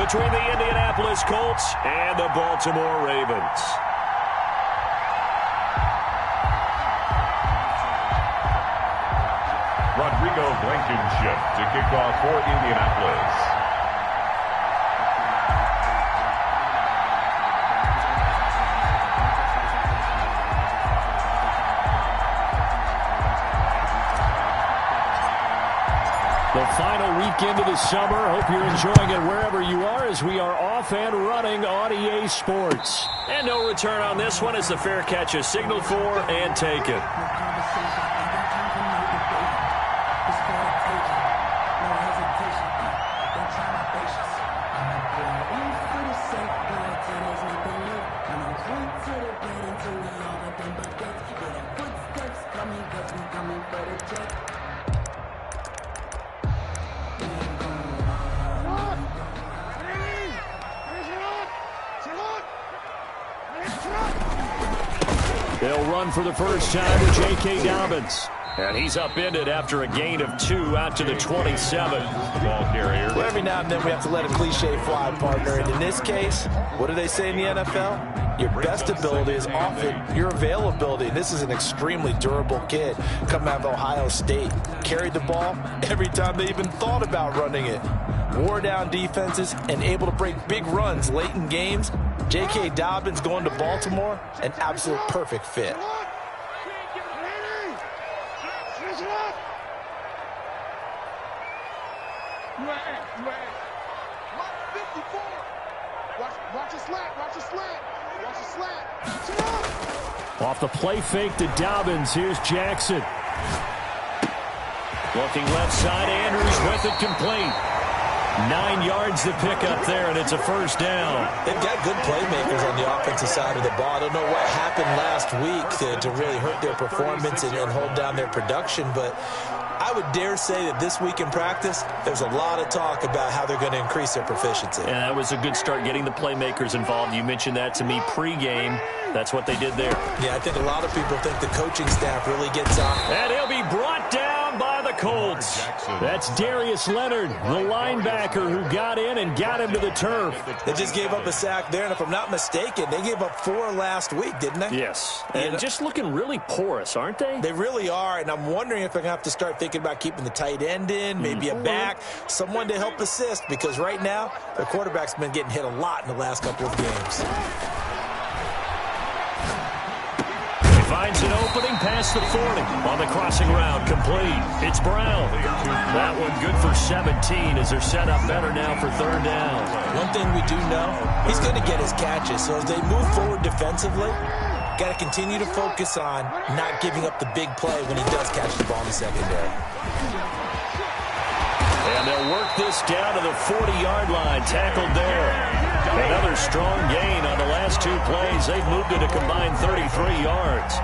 between the Indianapolis Colts and the Baltimore Ravens. Rodrigo Blankenship to kick off for Indianapolis. The final weekend of the summer. Hope you're enjoying it wherever you are as we are off and running on EA Sports. And no return on this one as the fair catch is signaled for and taken. They'll run for the first time with J.K. Dobbins. And he's upended after a gain of 2 out to the 27. Ball carrier. Well, every now and then we have to let a cliche fly, partner. And in this case, what do they say in the NFL? Your best ability is often your availability. And this is an extremely durable kid coming out of Ohio State. Carried the ball every time they even thought about running it. Wore down defenses and able to break big runs late in games. J.K. Dobbins going to Baltimore, an absolute perfect fit. Off the play fake to Dobbins. Here's Jackson. Looking left side. Andrews with it complete. 9 yards to pick up there, and it's a first down. They've got good playmakers on the offensive side of the ball. I don't know what happened last week to really hurt their performance and hold down their production, but I would dare say that this week in practice, there's a lot of talk about how they're going to increase their proficiency. And that was a good start getting the playmakers involved. You mentioned that to me pregame. That's what they did there. Yeah, I think a lot of people think the coaching staff really gets on. And he'll be brought down by the Colts. That's Darius Leonard, the linebacker who got in and got him to the turf. They just gave up a sack there, and if I'm not mistaken, they gave up 4 last week, didn't they? Yes, and just looking really porous, aren't they? They really are, and I'm wondering if they're going to have to start thinking about keeping the tight end in, maybe a back, someone to help assist, because right now, their quarterback's been getting hit a lot in the last couple of games. Finds an opening past the 40 on the crossing route, complete. It's Brown. That one good for 17 as they're set up better now for third down. One thing we do know, he's going to get his catches. So as they move forward defensively, got to continue to focus on not giving up the big play when he does catch the ball in the secondary. And they'll work this down to the 40-yard line, tackled there. Another strong gain on the last 2 plays. They've moved it a combined 33 yards.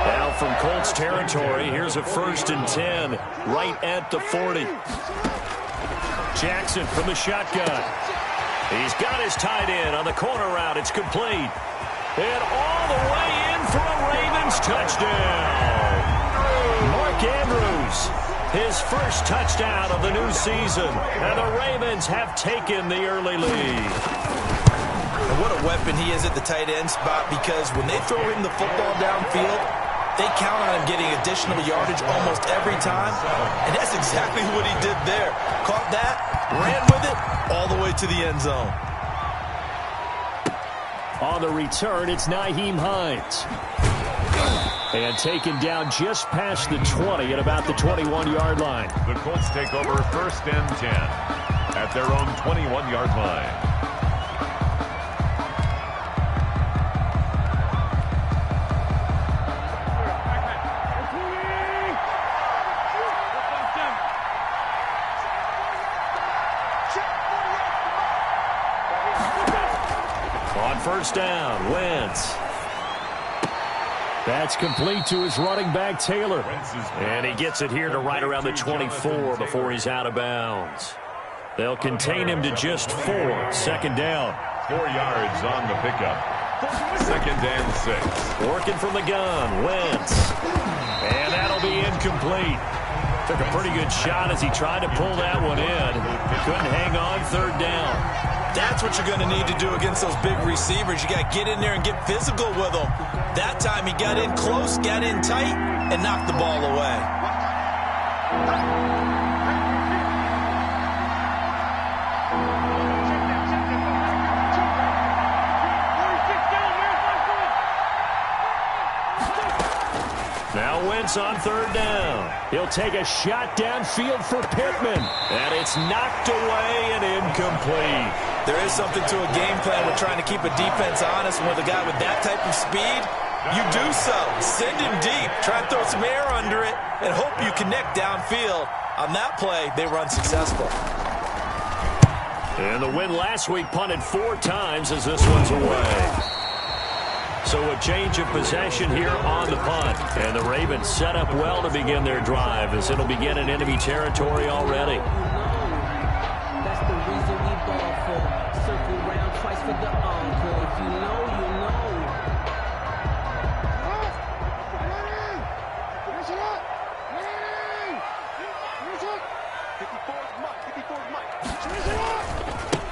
Now from Colts territory, here's a 1st and 10 right at the 40. Jackson from the shotgun. He's got his tight end on the corner route. It's complete. And all the way in for a Ravens touchdown. Mark Andrews, his first touchdown of the new season. And the Ravens have taken the early lead. And what a weapon he is at the tight end spot, because when they throw him the football downfield, they count on him getting additional yardage almost every time. And that's exactly what he did there. Caught that, ran with it, all the way to the end zone. On the return, it's Nyheim Hines. And taken down just past the 20 at about the 21-yard line. The Colts take over 1st and 10 at their own 21-yard line. On first down, Wentz. That's complete to his running back, Taylor. And he gets it here to right around the 24 before he's out of bounds. They'll contain him to just 4. 2nd down. 4 yards on the pickup. 2nd and 6. Working from the gun, Wentz. And that'll be incomplete. Took a pretty good shot as he tried to pull that one in. Couldn't hang on 3rd down. That's what you're going to need to do against those big receivers. You got to get in there and get physical with them. That time he got in close, got in tight, and knocked the ball away. Now Wentz on third down. He'll take a shot downfield for Pittman. And it's knocked away and incomplete. There is something to a game plan with trying to keep a defense honest. With a guy with that type of speed, you do so. Send him deep. Try and throw some air under it and hope you connect downfield. On that play, they were unsuccessful. And the win last week punted 4 times as this one's away. So a change of possession here on the punt. And the Ravens set up well to begin their drive as it'll begin in enemy territory already. That's the reason we ball for. Circle round twice for the encore. If you know, you know.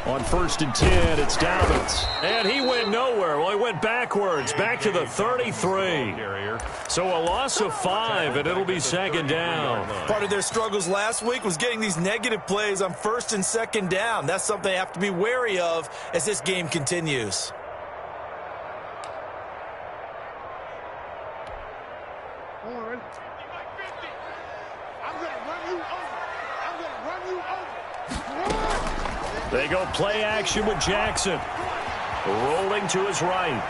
On 1st and 10, it's Dobbins. And he went nowhere. Well, he went backwards, back to the 33. So a loss of 5, and it'll be 2nd down. Part of their struggles last week was getting these negative plays on 1st and 2nd down. That's something they have to be wary of as this game continues. They go play action with Jackson. Rolling to his right.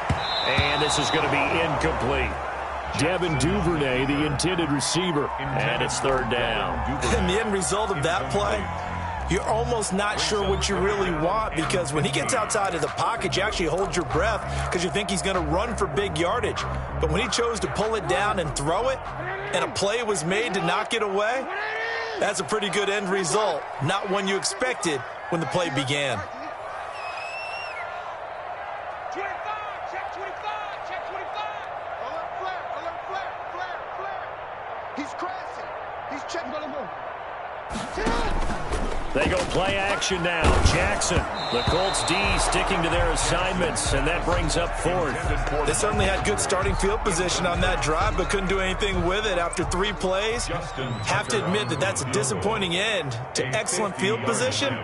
And this is going to be incomplete. Devin Duvernay, the intended receiver. And it's 3rd down. And the end result of that play, you're almost not sure what you really want, because when he gets outside of the pocket, you actually hold your breath because you think he's going to run for big yardage. But when he chose to pull it down and throw it, and a play was made to knock it away, that's a pretty good end result. Not one you expected when the play began. They go play action now. Jackson, the Colts D sticking to their assignments, and that brings up 4th. They certainly had good starting field position on that drive, but couldn't do anything with it after 3 plays. Have to admit that that's a disappointing end to excellent field position.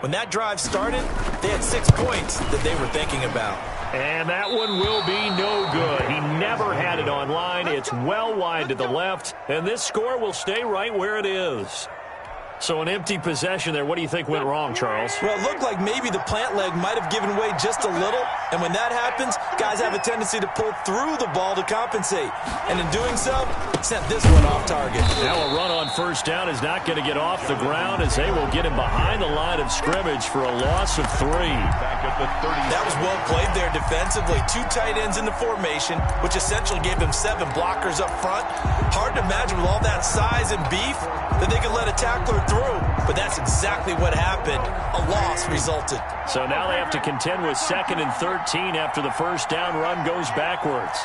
When that drive started, they had 6 points that they were thinking about. And that one will be no good. He never had it online. It's well wide to the left, and this score will stay right where it is. So an empty possession there. What do you think went wrong, Charles? Well, it looked like maybe the plant leg might have given way just a little. And when that happens, guys have a tendency to pull through the ball to compensate. And in doing so, sent this one off target. Now a run on 1st down is not going to get off the ground as they will get him behind the line of scrimmage for a loss of 3. That was well played there defensively. 2 tight ends in the formation, which essentially gave them 7 blockers up front. Hard to imagine with all that size and beef that they could let a tackler through, but that's exactly what happened. A loss resulted. So now they have to contend with 2nd and 13 after the 1st down run goes backwards.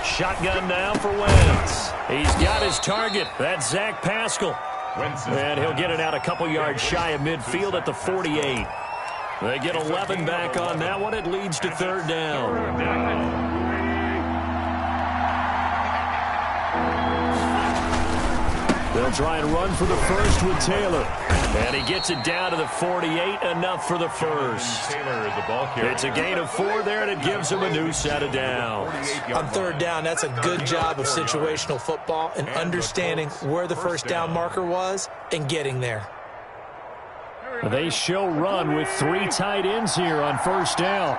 Shotgun now for Wentz. He's got his target. That's Zach Pascal. And he'll get it out a couple yards shy of midfield at the 48. They get 11 back on that one. It leads to 3rd down. They'll try and run for the first with Taylor. And he gets it down to the 48, enough for the first. It's a gain of 4 there, and it gives him a new set of downs. On 3rd down, that's a good job of situational football and understanding where the 1st down marker was and getting there. They show run with 3 tight ends here on 1st down.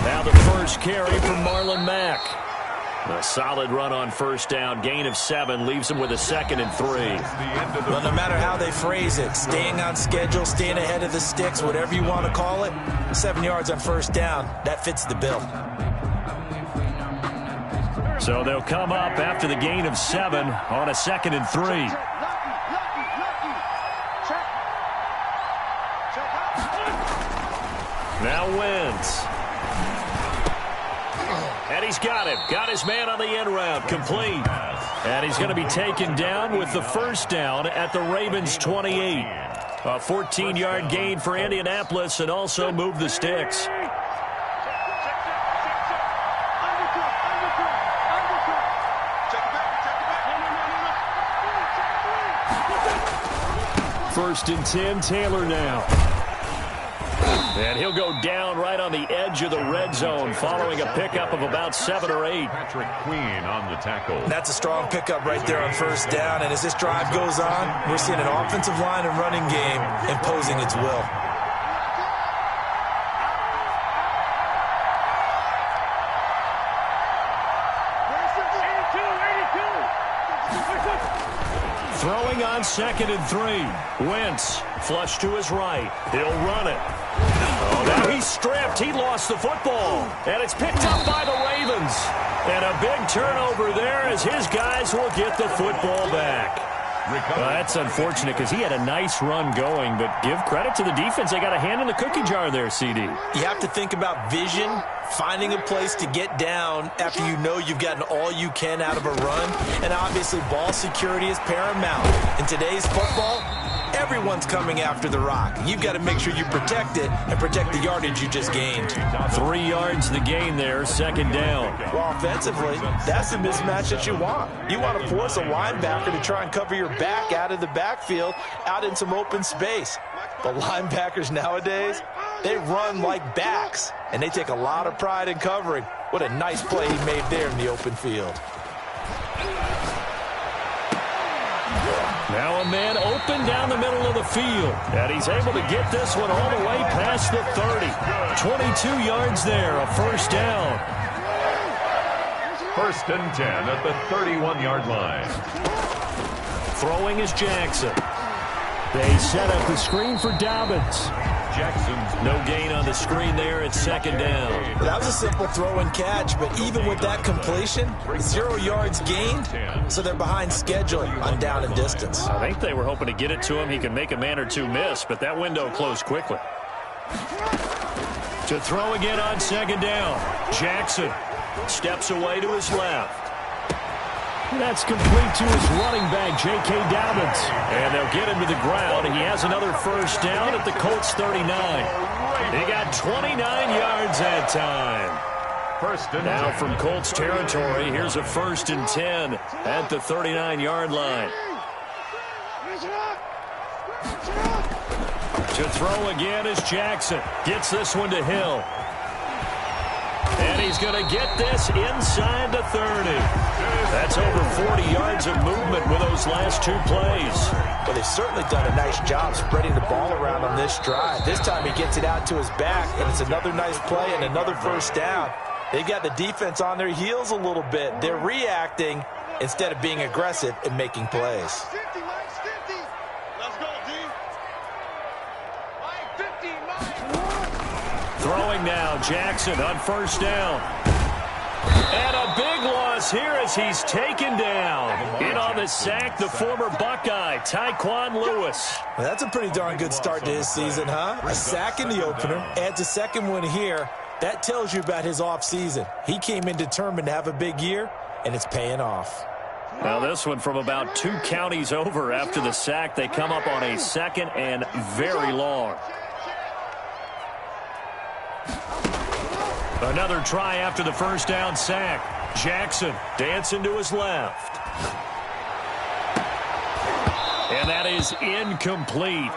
Now the first carry from Marlon Mack. A solid run on 1st down. Gain of 7 leaves him with a 2nd and 3. Well, no matter how they phrase it, staying on schedule, staying ahead of the sticks, whatever you want to call it, 7 yards on 1st down, that fits the bill. So they'll come up after the gain of 7 on a 2nd and 3. Now Wentz. And he's got him. Got his man on the end route. Complete. And he's going to be taken down with the first down at the Ravens' 28. A 14-yard gain for Indianapolis and also move the sticks. First and 10, Taylor now. And he'll go down right on the edge of the red zone following a pickup of about 7 or 8. Patrick Queen on the tackle. That's a strong pickup right there on first down. And as this drive goes on, we're seeing an offensive line and running game imposing its will. Throwing on 2nd and 3. Wentz, flush to his right. He'll run it. Oh, now he's stripped. He lost the football. And it's picked up by the Ravens. And a big turnover there as his guys will get the football back. That's unfortunate because he had a nice run going, but give credit to the defense. They got a hand in the cookie jar there, CD. You have to think about vision, finding a place to get down after you know you've gotten all you can out of a run, and obviously ball security is paramount. In today's football, everyone's coming after the rock. You've got to make sure you protect it and protect the yardage you just gained. 3 yards the gain there, 2nd down. Well, offensively, that's the mismatch that you want. You want to force a linebacker to try and cover your back out of the backfield, out in some open space. But linebackers nowadays, they run like backs, and they take a lot of pride in covering. What a nice play he made there in the open field. Now a man open down the middle of the field. And he's able to get this one all the way past the 30. 22 yards there, a first down. First and 10 at the 31-yard line. Throwing is Jackson. They set up the screen for Dobbins. Jackson's no gain on the screen there. It's 2nd down. That was a simple throw and catch, but even with that completion, 0 yards gained, so they're behind schedule on down and distance. I think they were hoping to get it to him. He could make a man or two miss, but that window closed quickly. To throw again on 2nd down. Jackson steps away to his left. That's complete to his running back, J.K. Dobbins. And they'll get him to the ground. He has another first down at the Colts 39. He got 29 yards that time. First and now 10. from Colts territory, here's a 1st and 10 at the 39-yard line. To throw again is Jackson. Gets this one to Hill. And he's going to get this inside the 30. That's over 40 yards of movement with those last 2 plays. Well, they've certainly done a nice job spreading the ball around on this drive. This time he gets it out to his back, and it's another nice play and another first down. They've got the defense on their heels a little bit. They're reacting instead of being aggressive and making plays. Throwing now, Jackson on first down. And a big loss here as he's taken down. In on the sack, the former Buckeye, Tyquan Lewis. Well, that's a pretty darn good start to his season, huh? A sack in the opener, adds a second one here. That tells you about his offseason. He came in determined to have a big year, and it's paying off. Now this one from about 2 counties over after the sack. They come up on a 2nd and very long. Another try after the first down sack. Jackson dancing to his left. And that is incomplete.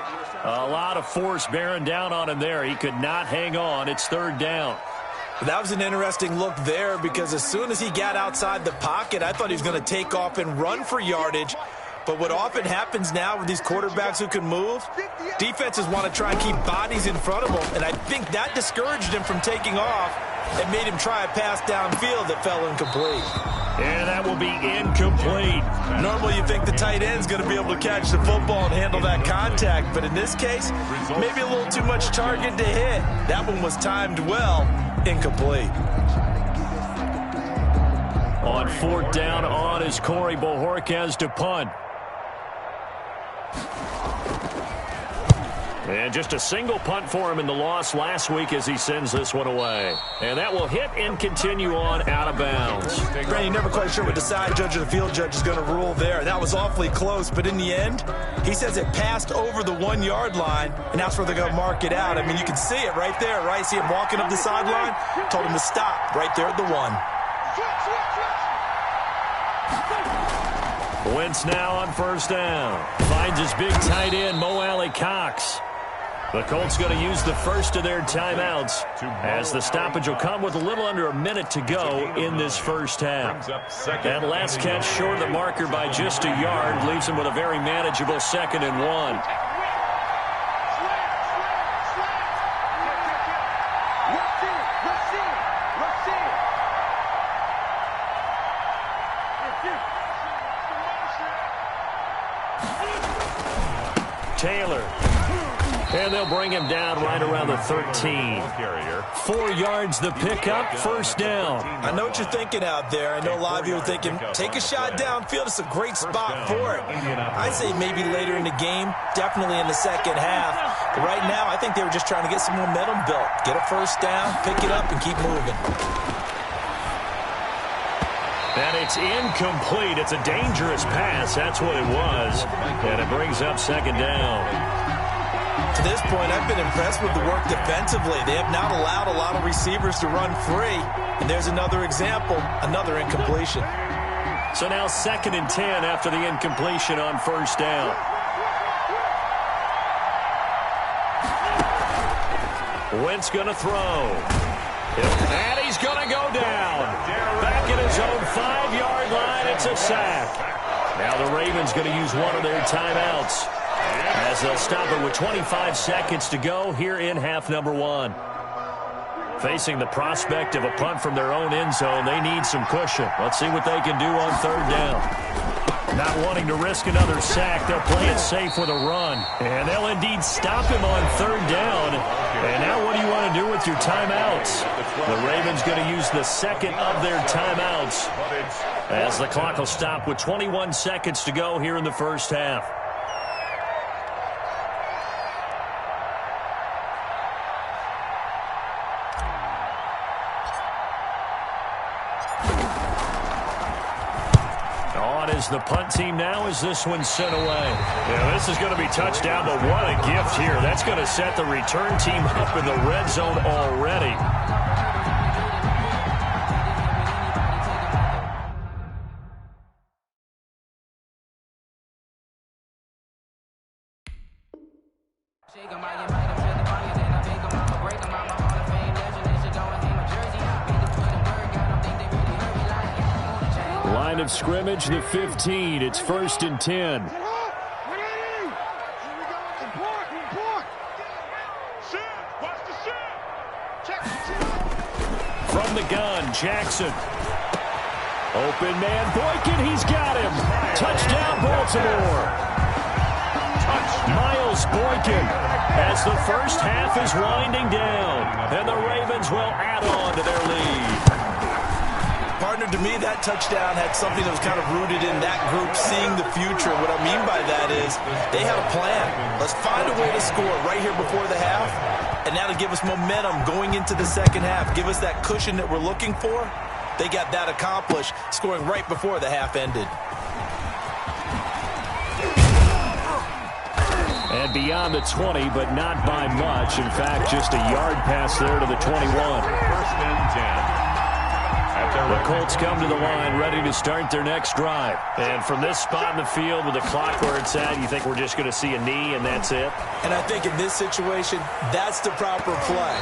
A lot of force bearing down on him there. He could not hang on. It's 3rd down. That was an interesting look there because as soon as he got outside the pocket, I thought he was going to take off and run for yardage. But what often happens now with these quarterbacks who can move, defenses want to try and keep bodies in front of them. And I think that discouraged him from taking off and made him try a pass downfield that fell incomplete. And that will be incomplete. Normally you think the tight end's going to be able to catch the football and handle that contact. But in this case, maybe a little too much target to hit. That one was timed well, incomplete. On 4th down on is Corey Bojorquez to punt. And just a single punt for him in the loss last week as he sends this one away. And that will hit and continue on out of bounds. Brandon, you're never quite sure what the side judge or the field judge is going to rule there. That was awfully close, but in the end, he says it passed over the 1-yard line, and that's where they're going to mark it out. I mean, you can see it right there, right? See him walking up the sideline? Told him to stop right there at the 1. Wentz now on first down. Finds his big tight end, Mo Alley-Cox. The Colts going to use the first of their timeouts as the stoppage will come with a little under a minute to go in this first half. That last catch short of the marker by just a yard leaves him with a very manageable 2nd and 1. Taylor. And they'll bring him down right around the 13. 4 yards the pickup, first down. I know what you're thinking out there. I know a lot of you are thinking, take a shot downfield. It's a great spot for it. I'd say maybe later in the game, definitely in the second half. But right now, I think they were just trying to get some momentum built. Get a first down, pick it up, and keep moving. And it's incomplete. It's a dangerous pass. That's what it was. And it brings up 2nd down. To this point, I've been impressed with the work defensively. They have not allowed a lot of receivers to run free. And there's another example, another incompletion. So now 2nd and 10 after the incompletion on first down. Wentz going to throw. And he's going to go down. Back at his own 5-yard line, it's a sack. Now the Ravens going to use one of their timeouts as they'll stop it with 25 seconds to go here in half number 1. Facing the prospect of a punt from their own end zone, they need some cushion. Let's see what they can do on 3rd down. Not wanting to risk another sack, they'll play it safe with a run. And they'll indeed stop him on 3rd down. And now what do you want to do with your timeouts? The Ravens going to use the 2nd of their timeouts as the clock will stop with 21 seconds to go here in the first half. The punt team now as this one's sent away. Yeah, this is going to be touchdown, but what a gift here. That's going to set the return team up in the red zone already. Of scrimmage, the 15. It's 1st and 10. From the gun, Jackson. Open man, Boykin, he's got him. Touchdown, Baltimore. Miles Boykin as the first half is winding down. And the Ravens will add on to their lead. Partner, to me, that touchdown had something that was kind of rooted in that group seeing the future. What I mean by that is they had a plan. Let's find a way to score right here before the half, and that'll give us momentum going into the second half, give us that cushion that we're looking for. They got that accomplished, scoring right before the half ended. And beyond the 20, but not by much. In fact, just a yard pass there to the 21. 1st and 10. The Colts come to the line ready to start their next drive. And from this spot in the field with the clock where it's at, you think we're just going to see a knee and that's it? And I think in this situation, that's the proper play.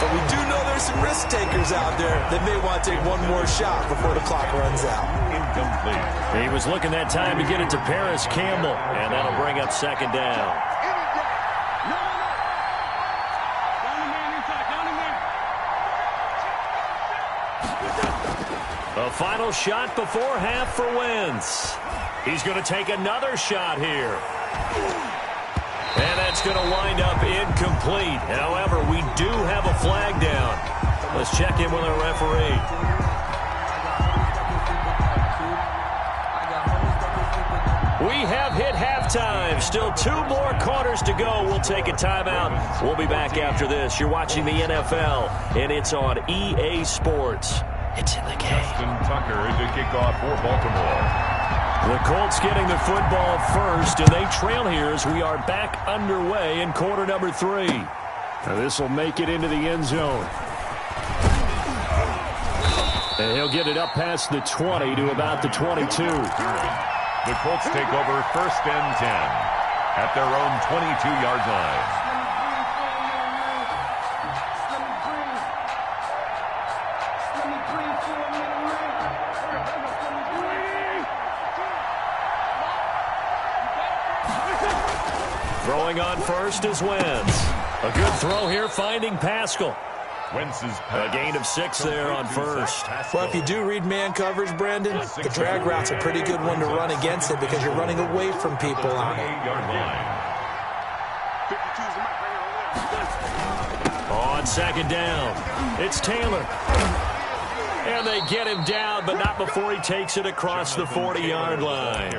But we do know there's some risk takers out there that may want to take one more shot before the clock runs out. Incomplete. He was looking that time to get it to Paris Campbell, and that'll bring up 2nd down. A final shot before half for Wentz. He's going to take another shot here. And that's going to wind up incomplete. However, we do have a flag down. Let's check in with our referee. We have hit halftime. Still 2 more quarters to go. We'll take a timeout. We'll be back after this. You're watching the NFL, and it's on EA Sports. It's in the game. Justin Tucker to kick off for Baltimore. The Colts getting the football first, and they trail here as we are back underway in quarter number 3. Now this will make it into the end zone. And he'll get it up past the 20 to about the 22. The Colts take over 1st and 10 at their own 22-yard line. Throwing on first is Wentz. A good throw here, finding Pascal. Wentz's A gain of 6 there on first. Well, if you do read man coverage, Brandon, the drag route's a pretty good one to run against it because you're running away from people on it. 8-yard line. On 2nd down, it's Taylor. And they get him down, but not before he takes it across the 40-yard line.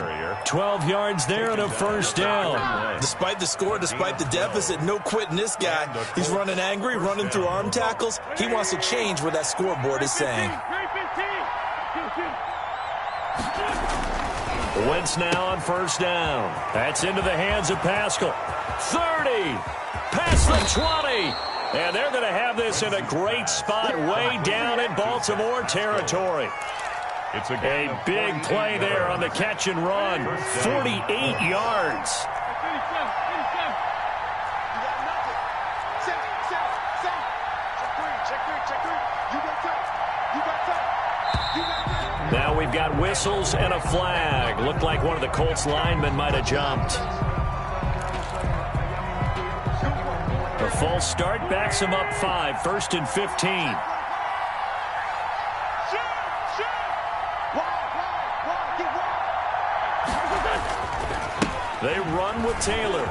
12 yards there and a 1st down. Despite the score, despite the deficit, no quitting this guy. He's running angry, running through arm tackles. He wants to change what that scoreboard is saying. Wentz now on 1st down. That's into the hands of Pascal. 30, past the 20. And they're going to have this in a great spot way down in Baltimore territory. It's a big play there on the catch and run. 48 yards. Now we've got whistles and a flag. Looked like one of the Colts linemen might have jumped. A false start backs him up 5, 1st and 15. They run with Taylor.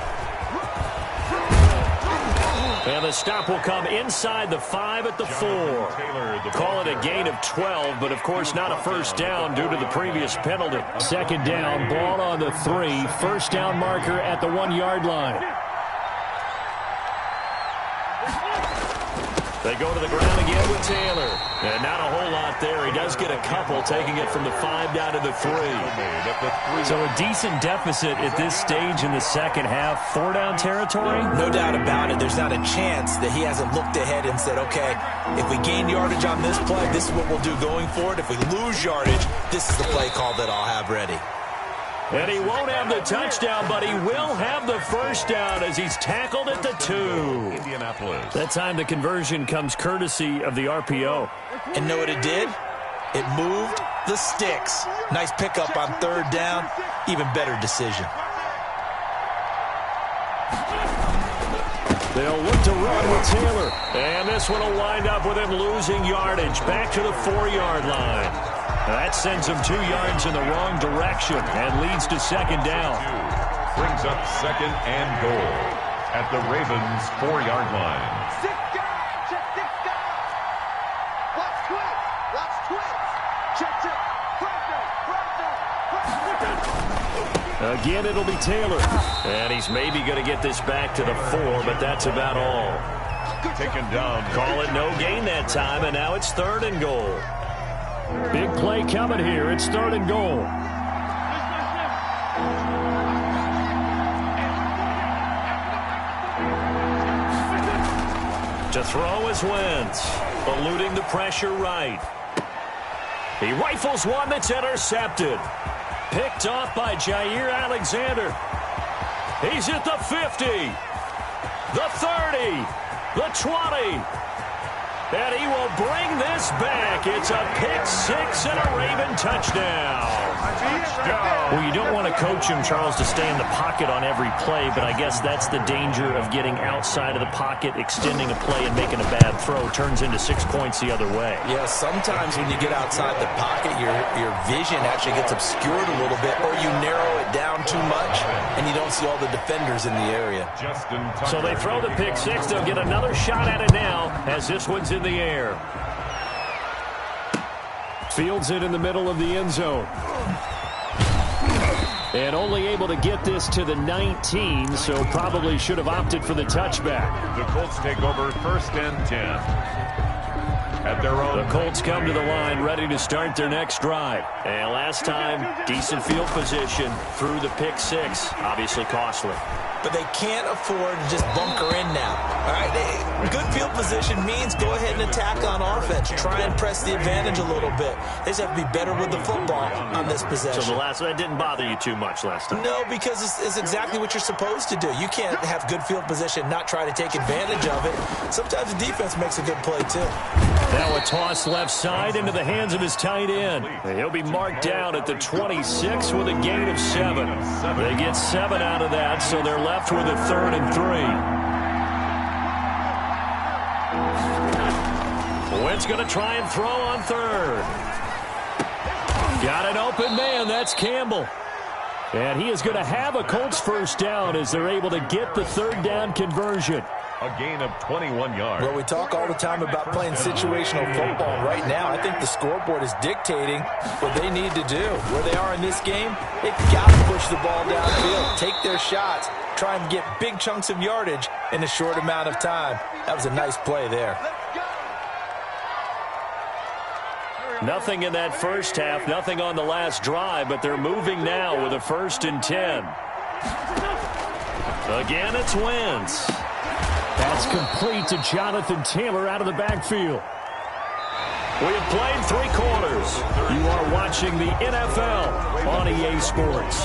And the stop will come inside the 5 at the 4. Call it a gain of 12, but of course not a 1st down due to the previous penalty. 2nd down, ball on the 3. 1st down marker at the 1-yard line. They go to the ground again with Taylor. And not a whole lot there. He does get a couple, taking it from the 5 down to the 3. So a decent deficit at this stage in the second half. 4-down territory? No doubt about it. There's not a chance that he hasn't looked ahead and said, okay, if we gain yardage on this play, this is what we'll do going forward. If we lose yardage, this is the play call that I'll have ready. And he won't have the touchdown, but he will have the 1st down as he's tackled at the 2. Indianapolis. That time the conversion comes courtesy of the RPO. And know what it did? It moved the sticks. Nice pickup on 3rd down. Even better decision. They'll look to run with Taylor. And this one will wind up with him losing yardage back to the 4-yard line. That sends him 2 yards in the wrong direction and leads to 2nd down. Brings up 2nd and goal at the Ravens' 4-yard line. Again, it'll be Taylor. And he's maybe going to get this back to the 4, but that's about all. Taken down. Call it no gain that time, and now it's 3rd and goal. Big play coming here. It's 3rd and goal. To throw is Wentz, eluding the pressure right. He rifles one that's intercepted. Picked off by Jair Alexander. He's at the 50, the 30, the 20. And he will bring this back. It's a pick 6 and a Raven touchdown. Well, you don't want to coach him, Charles, to stay in the pocket on every play, but I guess that's the danger of getting outside of the pocket, extending a play and making a bad throw. Turns into 6 points the other way. Yeah, sometimes when you get outside the pocket, your vision actually gets obscured a little bit, or you narrow it down too much, and you don't see all the defenders in the area. So they throw the pick 6. They'll get another shot at it now as this one's in the air. Fields it in the middle of the end zone. And only able to get this to the 19, so probably should have opted for the touchback. The Colts take over 1st and 10. At their own. The Colts come to the line ready to start their next drive. And last time, decent field position through the pick six. Obviously costly. But they can't afford to just bunker in now. All right, good field position means go ahead and attack on offense. Try and press the advantage a little bit. They just have to be better with the football on this possession. So that didn't bother you too much last time? No, because it's exactly what you're supposed to do. You can't have good field position, not try to take advantage of it. Sometimes the defense makes a good play, too. Now a toss left side into the hands of his tight end. He'll be marked down at the 26 with a gain of 7. They get 7 out of that, so they're left with a 3rd and 3. Wentz going to try and throw on 3rd. Got an open man. That's Campbell. And he is going to have a Colts first down as they're able to get the 3rd down conversion. A gain of 21 yards. Well, we talk all the time about playing situational football. Right now, I think the scoreboard is dictating what they need to do. Where they are in this game, they've got to push the ball downfield, take their shots, try and get big chunks of yardage in a short amount of time. That was a nice play there. Nothing in that first half, nothing on the last drive, but they're moving now with a 1st and 10. Again, it's Wentz. That's complete to Jonathan Taylor out of the backfield. We have played 3 quarters. You are watching the NFL on EA Sports.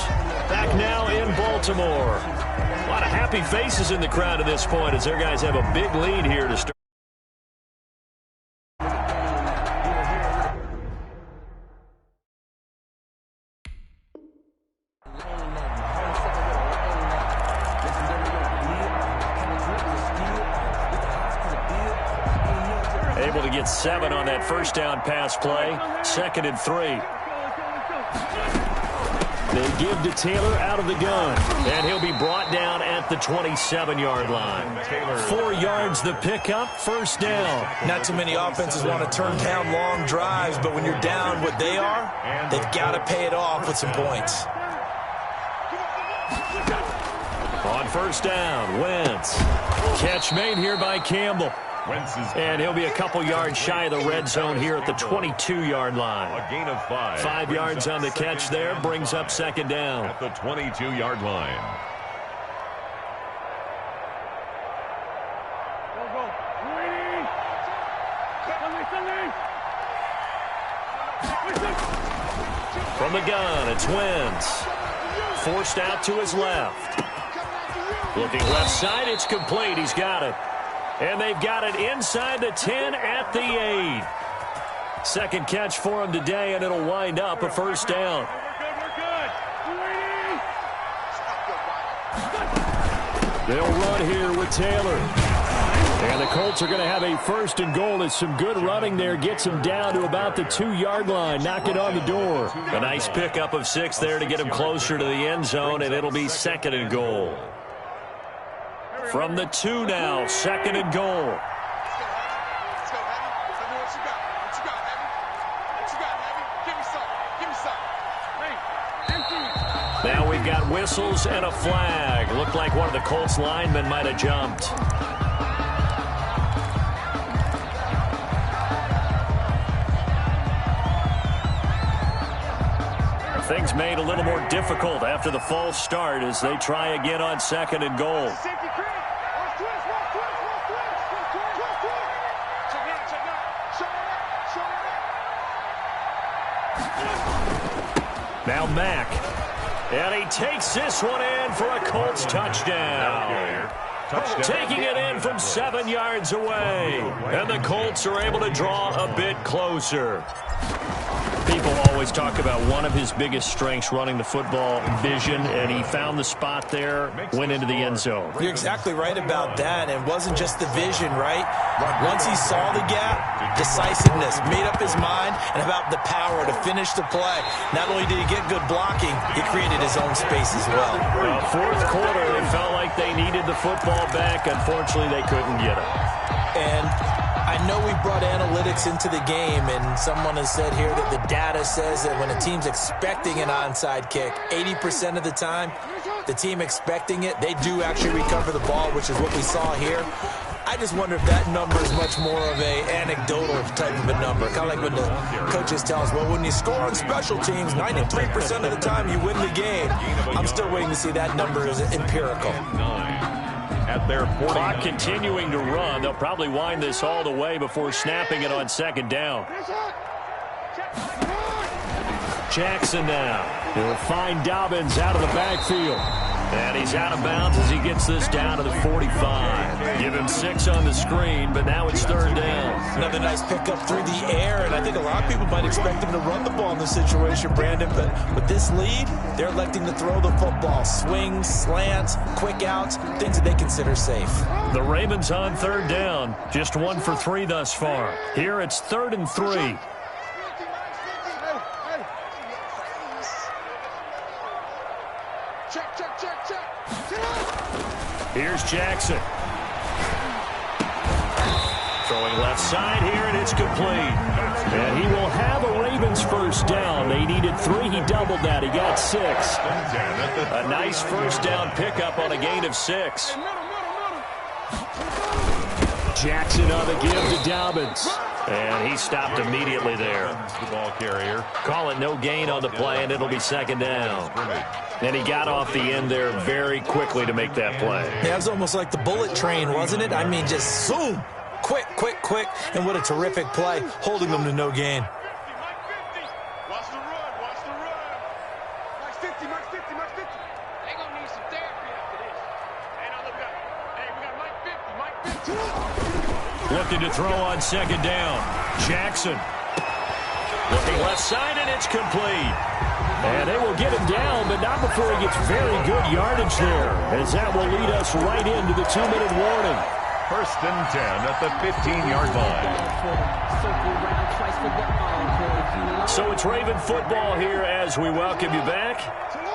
Back now in Baltimore. A lot of happy faces in the crowd at this point as their guys have a big lead here to start. Able to get 7 on that first down pass play. 2nd and 3. They give to Taylor out of the gun. And he'll be brought down at the 27-yard line. 4 yards the pickup, 1st down. Not too many offenses want to turn down long drives, but when you're down what they are, they've got to pay it off with some points. On 1st down, Wentz. Catch made here by Campbell. And he'll be a couple yards shy of the red zone here at the 22-yard line. A gain of 5. 5 yards on the catch there, brings up 2nd down. At the 22-yard line. From the gun, it's Wentz. Forced out to his left. Looking left side, it's complete. He's got it. And they've got it inside the 10 at the 8. 2nd catch for him today, and it'll wind up a 1st down. They'll run here with Taylor. And the Colts are going to have a 1st and goal as some good running there gets him down to about the 2-yard line. Knock it on the door. A nice pickup of 6 there to get him closer to the end zone, and it'll be 2nd and goal. From the 2 now, 2nd and goal. Now we've got whistles and a flag. Looked like one of the Colts linemen might have jumped. Things made a little more difficult after the false start as they try again on 2nd and goal. Now Mack. And he takes this one in for a Colts touchdown. Taking it in from 7 yards away. And the Colts are able to draw a bit closer. People always talk about one of his biggest strengths running the football, vision, and he found the spot there, went into the end zone. You're exactly right about that. It wasn't just the vision, right? Once he saw the gap, decisiveness, made up his mind, and about the power to finish the play. Not only did he get good blocking, he created his own space as well. Fourth quarter, it felt like they needed the football back. Unfortunately, they couldn't get it. And I know we brought analytics into the game, and someone has said here that the data says that when a team's expecting an onside kick, 80% of the time, the team expecting it, they do actually recover the ball, which is what we saw here. I just wonder if that number is much more of a anecdotal type of a number. Kind of like when the coaches tell us, well, when you score on special teams, 93% of the time you win the game. I'm still waiting to see that number is empirical. At their 40. Clock continuing to run. They'll probably wind this all the way before snapping it on second down. Jackson now. He'll find Dobbins out of the backfield. And he's out of bounds as he gets this down to the 45. Give him 6 on the screen, but now it's third down. Another nice pickup through the air, and I think a lot of people might expect him to run the ball in this situation, Brandon, but with this lead, they're electing to throw the football. Swings, slants, quick outs, things that they consider safe. The Ravens on third down. Just 1 for 3 thus far. Here it's 3rd and 3. Here's Jackson. Throwing left side here, and it's complete. And he will have a Ravens first down. They needed 3. He doubled that. He got 6. A nice first down pickup on a gain of 6. Jackson on the give to Dobbins. And he stopped immediately there. The ball carrier. Call it no gain on the play, and it'll be second down. And he got off the end there very quickly to make that play. Yeah, it was almost like the bullet train, wasn't it? I mean, just zoom. Quick, quick, quick. And what a terrific play, holding them to no gain. Watch the run, watch the run. Max 50, Max 50, Max 50. They gonna need some therapy after this. Hey, now look up. Hey, we got Mike 50, Mike 50. Looking to throw on second down. Jackson. Looking left side, and it's complete. And they will get him down, but not before he gets very good yardage there, as that will lead us right into the 2-minute warning. 1st and 10 at the 15-yard line. So it's Raven football here as we welcome you back.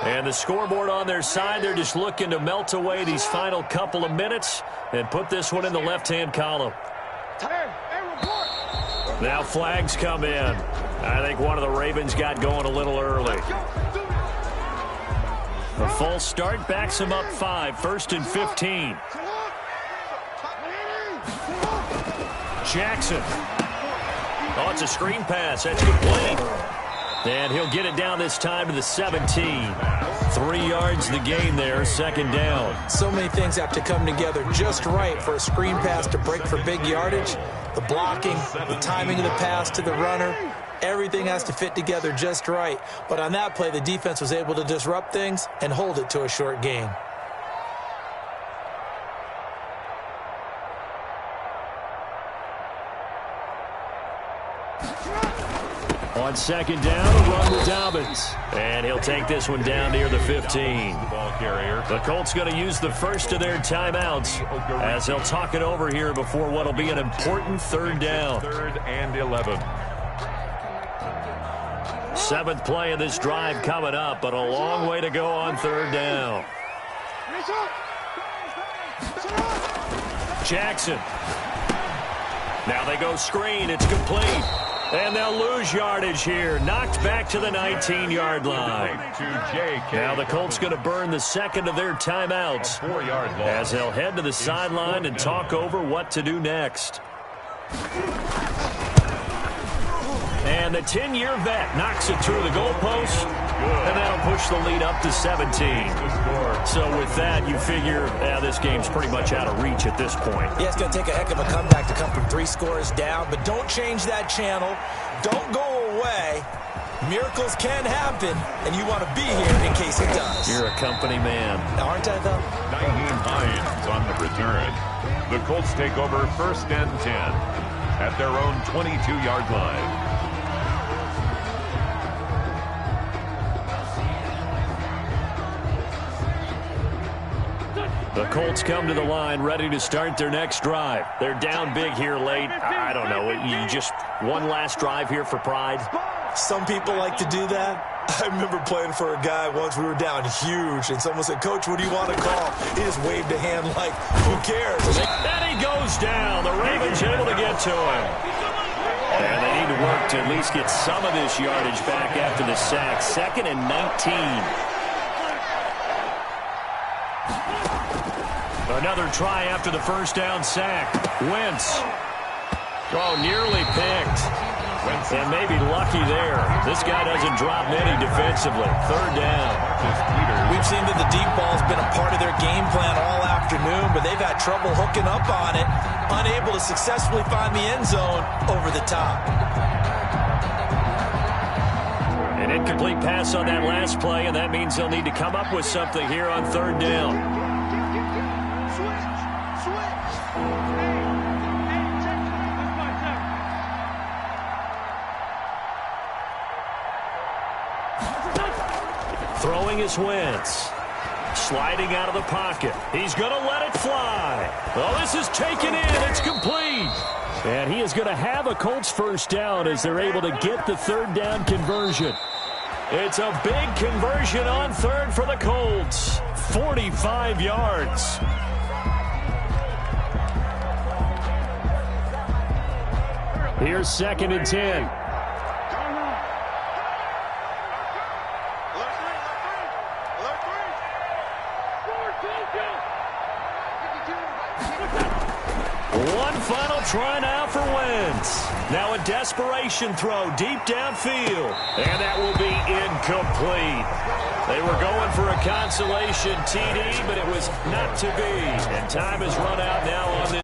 And the scoreboard on their side, they're just looking to melt away these final couple of minutes and put this one in the left-hand column. Now flags come in. I think one of the Ravens got going a little early. A false start backs him up 5, 1st and 15. Jackson. Oh, it's a screen pass. That's complete. And he'll get it down this time to the 17. 3 yards the gain there, second down. So many things have to come together just right for a screen pass to break for big yardage. The blocking, the timing of the pass to the runner, everything has to fit together just right. But on that play, the defense was able to disrupt things and hold it to a short gain. On second down, a run with Dobbins. And he'll take this one down near the 15. The ball carrier. The Colts going to use the first of their timeouts as they'll talk it over here before what will be an important third down. 3rd and 11. 7th play of this drive coming up, but a long way to go on third down. Jackson. Now they go screen. It's complete. And they'll lose yardage here. Knocked back to the 19-yard line. Now the Colts going to burn the second of their timeouts 4-yard line. as they'll head to the sideline and talk over what to do next. And the 10-year vet knocks it through the goalpost, and that'll push the lead up to 17. So with that, you figure this game's pretty much out of reach at this point. Yeah, it's going to take a heck of a comeback to come from 3 scores down, but don't change that channel. Don't go away. Miracles can happen, and you want to be here in case it does. You're a company man. Aren't I, though? Naheem Hines on the return. The Colts take over 1st and 10 at their own 22-yard line. The Colts come to the line ready to start their next drive. They're down big here late. I don't know. You just one last drive here for pride? Some people like to do that. I remember playing for a guy once. We were down huge, and someone said, "Coach, what do you want to call?" He just waved a hand like, who cares? And he goes down. The Ravens able to get it to him. And they need to work to at least get some of this yardage back after the sack. 2nd and 19. Another try after the first down sack. Wentz. Oh, nearly picked. And maybe lucky there. This guy doesn't drop many defensively. 3rd down. We've seen that the deep ball's been a part of their game plan all afternoon, but they've had trouble hooking up on it, unable to successfully find the end zone over the top. An incomplete pass on that last play, and that means they'll need to come up with something here on 3rd down. Throwing is Wentz. Sliding out of the pocket. He's going to let it fly. Well, this is taken in. It's complete. And he is going to have a Colts first down as they're able to get the 3rd down conversion. It's a big conversion on 3rd for the Colts. 45 yards. Here's 2nd and 10. One final try now for Wentz. Now a desperation throw deep downfield. And that will be incomplete. They were going for a consolation TD, but it was not to be. And time has run out now on this